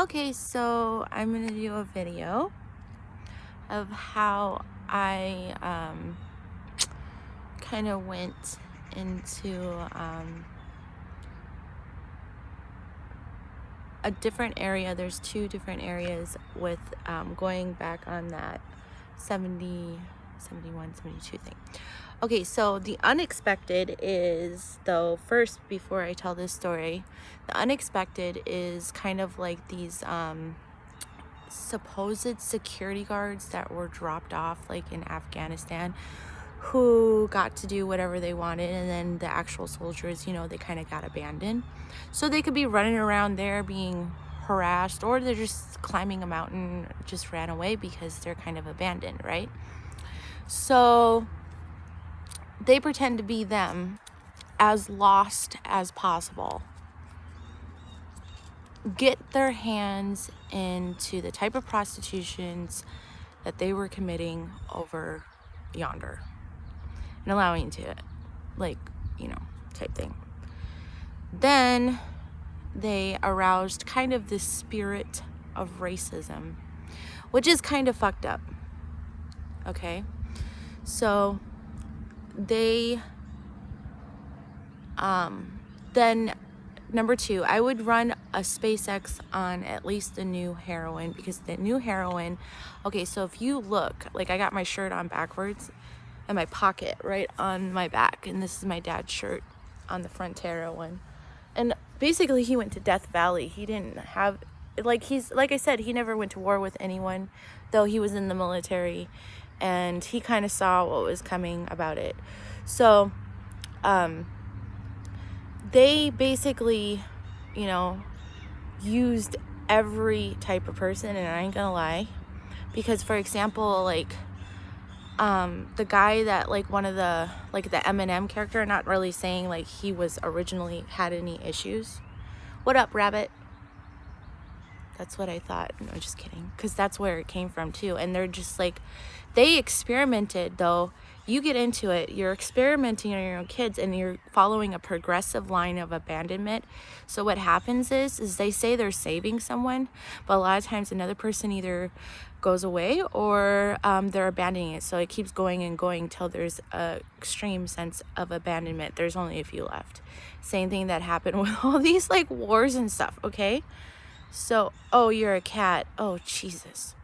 Okay, so I'm gonna do a video of how I kind of went into a different area. There's two different areas with going back on that 70, 71, 72 thing. Okay, so the unexpected is, though, first, before I tell this story, the unexpected is kind of like these supposed security guards that were dropped off like in Afghanistan, who got to do whatever they wanted, and then the actual soldiers, they kind of got abandoned. So they could be running around there being harassed, or they're just climbing a mountain, just ran away because they're kind of abandoned, right? So they pretend to be them, as lost as possible, get their hands into the type of prostitutions that they were committing over yonder and allowing to it, like, type thing. Then they aroused kind of this spirit of racism, which is kind of fucked up. Okay, so they then number two, I would run a SpaceX on at least the new heroin, because the new heroin, okay, so if you look, like, I got my shirt on backwards in my pocket right on my back, and this is my dad's shirt on the Frontera one. And basically he went to Death Valley. He didn't have, like I said, he never went to war with anyone, though he was in the military, and he kind of saw what was coming about it. So they basically, used every type of person, and I ain't gonna lie, because, for example, like, the guy that, like, one of the, like, the Eminem character, not really saying, like, he was originally had any issues. What up, rabbit? That's what I thought. No, just kidding. Because that's where it came from, too. And they're just, like, they experimented, though. You get into it, you're experimenting on your own kids, and you're following a progressive line of abandonment. So what happens is they say they're saving someone, but a lot of times another person either goes away or they're abandoning it. So it keeps going and going till there's a extreme sense of abandonment. There's only a few left. Same thing that happened with all these, like, wars and stuff, okay? So, oh, you're a cat. Oh, Jesus.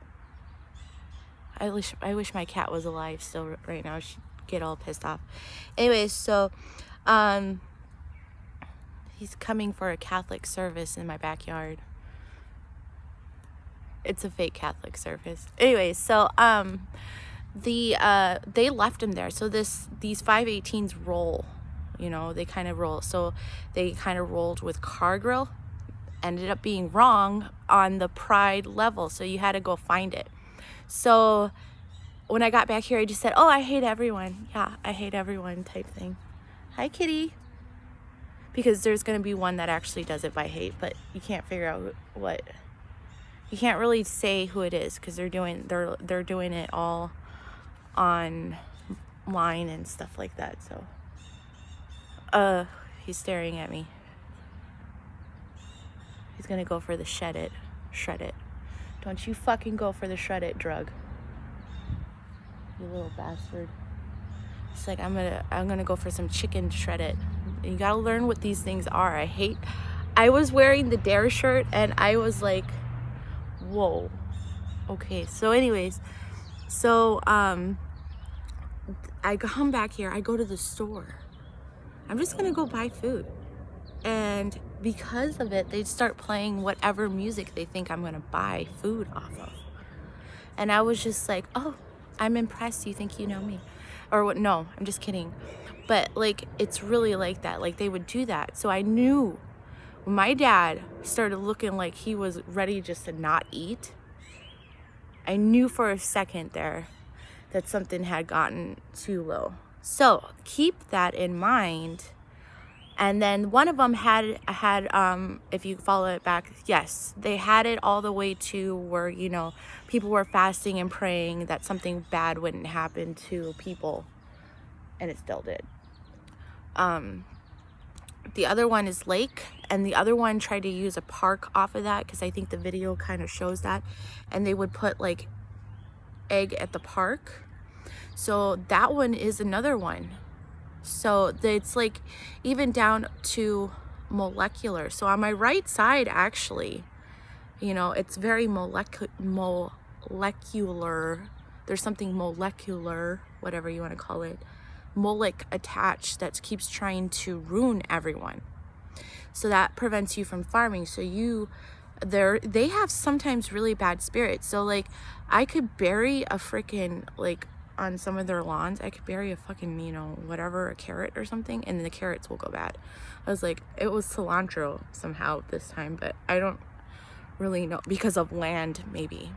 I wish my cat was alive still right now. She'd get all pissed off. Anyways, so he's coming for a Catholic service in my backyard. It's a fake Catholic service. Anyways, so they left him there. So these 518s roll, they kind of roll. So they kind of rolled with Cargill, ended up being wrong on the Pride level. So you had to go find it. So when I got back here, I just said, oh, I hate everyone. Yeah, I hate everyone type thing. Hi, kitty. Because there's going to be one that actually does it by hate, but you can't figure out what. You can't really say who it is, because they're doing it all online and stuff like that. So he's staring at me. He's going to go for the shred it. Don't you fucking go for the shred it drug. You little bastard. It's like, I'm gonna go for some chicken shred it. You gotta learn what these things are. I was wearing the Dare shirt, and I was like, whoa. Okay, so anyways, so I come back here, I go to the store. I'm just gonna go buy food. And because of it, they start playing whatever music they think I'm gonna buy food off of. And I was just like, oh, I'm impressed. You think you know me? Or what? No, I'm just kidding. But, like, it's really like that. Like, they would do that. So I knew when my dad started looking like he was ready just to not eat, I knew for a second there that something had gotten too low. So keep that in mind. And then one of them had if you follow it back, yes, they had it all the way to where, people were fasting and praying that something bad wouldn't happen to people, and it still did. the other one is lake, and the other one tried to use a park off of that, because I think the video kind of shows that, and they would put like egg at the park. So that one is another one. So it's like even down to molecular. So on my right side, actually, you know, it's very molecular. There's something molecular, whatever you want to call it, molic attached that keeps trying to ruin everyone. So that prevents you from farming. So they have sometimes really bad spirits. So like I could bury a freaking, like on some of their lawns, I could bury a fucking, you know, whatever, a carrot or something, and the carrots will go bad. I was like, it was cilantro somehow this time, but I don't really know, because of land maybe.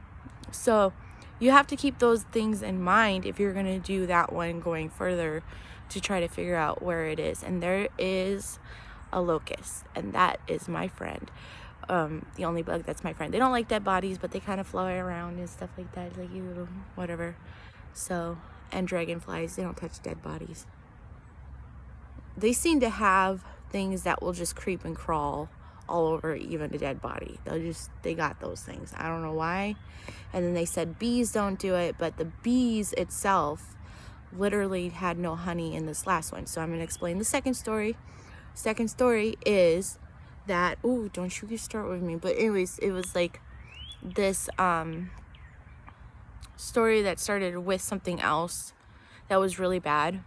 So you have to keep those things in mind if you're going to do that one going further, to try to figure out where it is. And there is a locust, and that is my friend. The only bug that's my friend. They don't like dead bodies, but they kind of fly around and stuff like that, like you, whatever. So, and dragonflies, they don't touch dead bodies. They seem to have things that will just creep and crawl all over even a dead body. They got those things. I don't know why. And then they said bees don't do it, but the bees itself literally had no honey in this last one. So I'm going to explain the second story. Second story is that, ooh, don't you start with me. But anyways, it was like this story that started with something else that was really bad.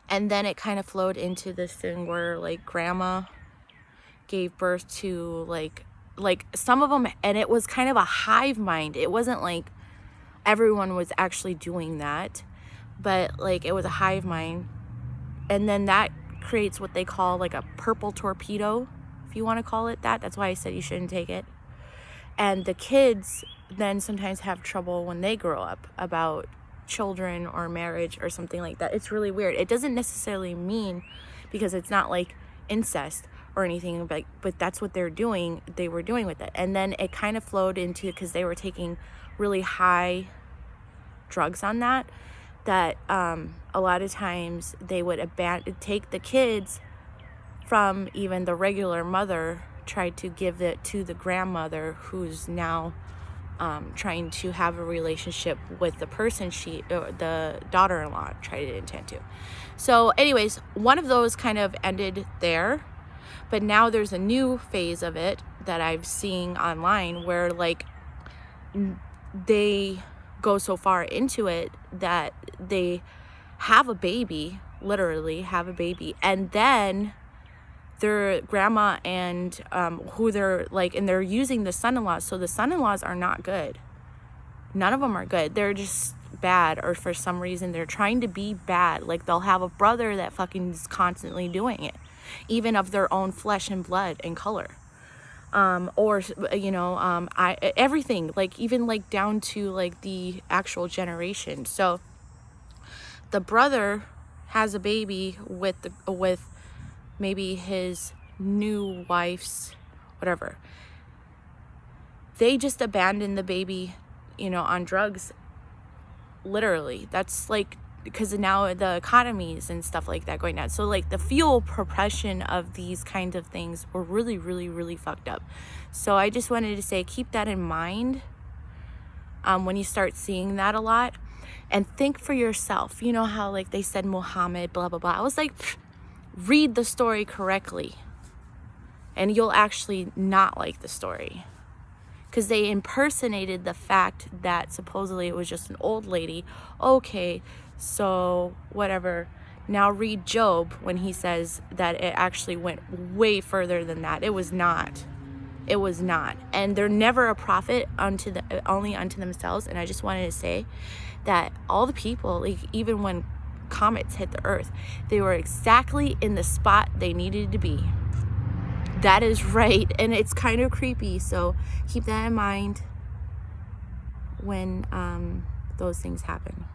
And then it kind of flowed into this thing where like grandma gave birth to like some of them, and it was kind of a hive mind. It wasn't like everyone was actually doing that, but like it was a hive mind. And then that creates what they call like a purple torpedo, if you want to call it that. That's why I said you shouldn't take it. And the kids then sometimes have trouble when they grow up about children or marriage or something like that. It's really weird. It doesn't necessarily mean, because it's not like incest or anything, but that's what they were doing with it. And then it kind of flowed into, because they were taking really high drugs on that a lot of times they would take the kids from even the regular mother, tried to give it to the grandmother, who's now trying to have a relationship with the person the daughter-in-law tried to intend to. So anyways, one of those kind of ended there, but now there's a new phase of it that I've seen online where like they go so far into it that they have a baby, literally have a baby, and then their grandma and who they're like, and they're using the son-in-laws. So the son-in-laws are not good. None of them are good. They're just bad, or for some reason they're trying to be bad. Like they'll have a brother that fucking is constantly doing it, even of their own flesh and blood and color. Or you know, everything, like even like down to like the actual generation. So the brother has a baby with maybe his new wife's whatever. They just abandoned the baby, you know, on drugs. Literally, that's like, because now the economies and stuff like that going down. So like the fuel progression of these kinds of things were really, really, really fucked up. So I just wanted to say, keep that in mind when you start seeing that a lot, and think for yourself. You know how like they said Muhammad, blah, blah, blah. I was like, read the story correctly and you'll actually not like the story, because they impersonated the fact that supposedly it was just an old lady. Okay, so whatever. Now read Job when he says that it actually went way further than that. It was not. It was not. And they're never a prophet only unto themselves. And I just wanted to say that all the people, like even when comets hit the earth, they were exactly in the spot they needed to be. That is right. And it's kind of creepy. So keep that in mind when those things happen.